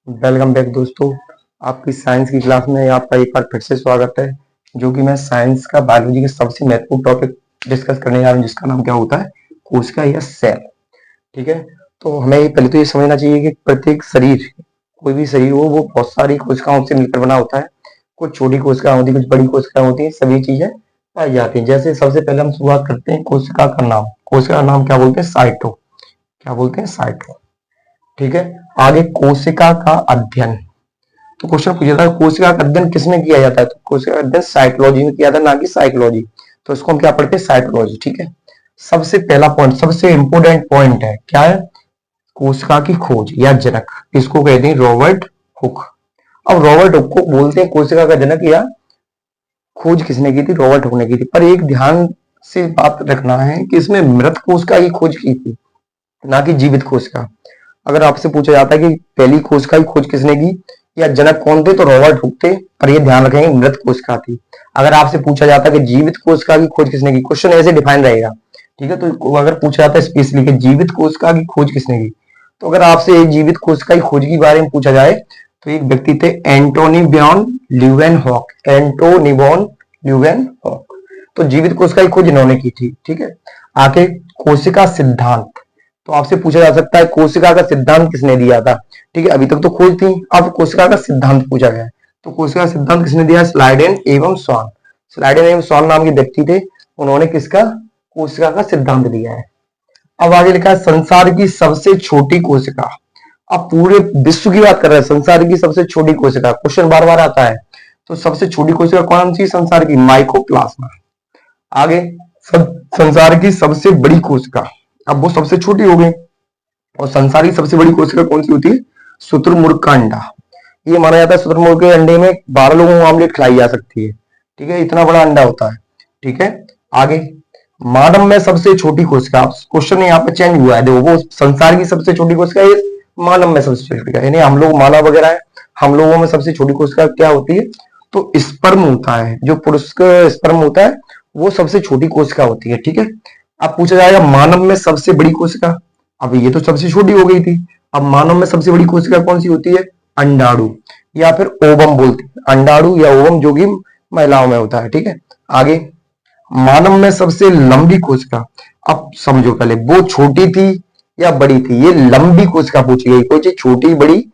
Welcome back दोस्तों। आपकी science की क्लास में आपका एक बार फिर से स्वागत है। जो कि मैं साइंस का बायोलॉजी के सबसे महत्वपूर्ण टॉपिक डिस्कस करने जा रहा हूँ, जिसका नाम क्या होता है, कोशिका या सेल। ठीक है। तो हमें पहले तो ये समझना चाहिए कि प्रत्येक शरीर, कोई भी शरीर हो, वो बहुत सारी कोशिकाओं से मिलकर बना होता है। कुछ छोटी कोशिकाएं होती है, कुछ बड़ी कोशिकाएं होती है, सभी चीजें पाई जाती हैं। जैसे सबसे पहले हम शुरुआत करते हैं कोशिका का नाम। कोशिका का नाम क्या बोलते हैं? साइटो। क्या बोलते हैं? साइटो। ठीक है। आगे कोशिका का अध्ययन। तो क्वेश्चन पूछा था कोशिका का अध्ययन किसमें किया जाता है, तो कोशिका का अध्ययन साइकोलॉजी में किया था, ना कि साइकोलॉजी। तो इसको हम क्या पढ़ते हैं? साइकोलॉजी। ठीक है। सबसे पहला पॉइंट, सबसे इंपोर्टेंट पॉइंट है, क्या है? कोशिका की खोज या जनक। इसको कहते हैं रॉबर्ट हुक। अब रॉबर्ट हुक को बोलते हैं कोशिका का जनक, या खोज किसने की थी? रॉबर्ट हुक ने की थी। पर एक ध्यान से बात रखना है कि इसमें मृत कोशिका की खोज की थी, ना कि जीवित कोशिका। अगर आपसे पूछा जाता है कि पहली कोशिका की खोज किसने की या जनक कौन थे, तो रॉबर्ट हुक थे। पर ये ध्यान रखेंगे मृत कोशिका थी। अगर आपसे पूछा जाता है कि जीवित कोशिका की खोज किसने की, क्वेश्चन ऐसे डिफाइन रहेगा। ठीक है। तो अगर पूछा जाता है स्पेशली कि जीवित कोशिका की खोज किसने की, तो अगर आपसे एक जीवित कोशिका की खोज के बारे में पूछा जाए, तो एक व्यक्ति थे एंटोनी ब्यॉन ल्यूवेनहॉक। एंटोनी बॉन ल्यूवेनहॉक। तो जीवित कोशिका की खोज इन्होंने की थी। ठीक है। आगे कोशिका सिद्धांत। तो आपसे पूछा जा सकता है कोशिका का सिद्धांत किसने दिया था। ठीक है। अभी तक तो खोज थी, अब कोशिका का सिद्धांत पूछा गया है। तो कोशिका का सिद्धांत किसने दिया? स्लाइडेन एवं स्वान। स्लाइडेन एवं स्वान नाम के व्यक्ति थे, उन्होंने किसका? कोशिका का सिद्धांत दिया है। अब आगे लिखा है संसार की सबसे छोटी कोशिका। अब पूरे विश्व की बात कर रहे हैं, संसार की सबसे छोटी कोशिका, क्वेश्चन बार बार आता है। तो सबसे छोटी कोशिका कौन सी संसार की? माइकोप्लाज्मा। आगे संसार की सबसे बड़ी कोशिका, अब वो सबसे छोटी हो गई। और संसार की सबसे बड़ी कोशिका कौन सी होती है? शुतुरमुर्ग का अंडा। ये माना जाता है शुतुरमुर्ग के अंडे में 12 लोगों को ऑमलेट खिलाई जा सकती है। ठीक है। इतना बड़ा अंडा होता है। ठीक है। आगे मानव में सबसे छोटी कोशिका, क्वेश्चन यहाँ पे चेंज हुआ है, देखो वो संसार की सबसे छोटी कोशिका, ये मानव में सबसे छोटी कोशिका, यानी हम लोग मानव वगैरह है, हम लोगों में सबसे छोटी कोशिका क्या होती है? तो स्पर्म होता है, जो पुरुष का स्पर्म होता है, वो सबसे छोटी कोशिका होती है। ठीक है। अब पूछा जाएगा मानव में सबसे बड़ी कोशिका। अब ये तो सबसे छोटी हो गई थी। अब मानव में सबसे बड़ी कोशिका कौन सी होती है? अंडाणु, या फिर ओवम बोलते हैं। अंडाणु या ओवम, जो कि महिलाओं में होता है। ठीक है। आगे मानव में सबसे लंबी कोशिका। अब समझो पहले, वो छोटी थी या बड़ी थी? ये लंबी कोशिका पूछी गई, कोई चीज छोटी बड़ी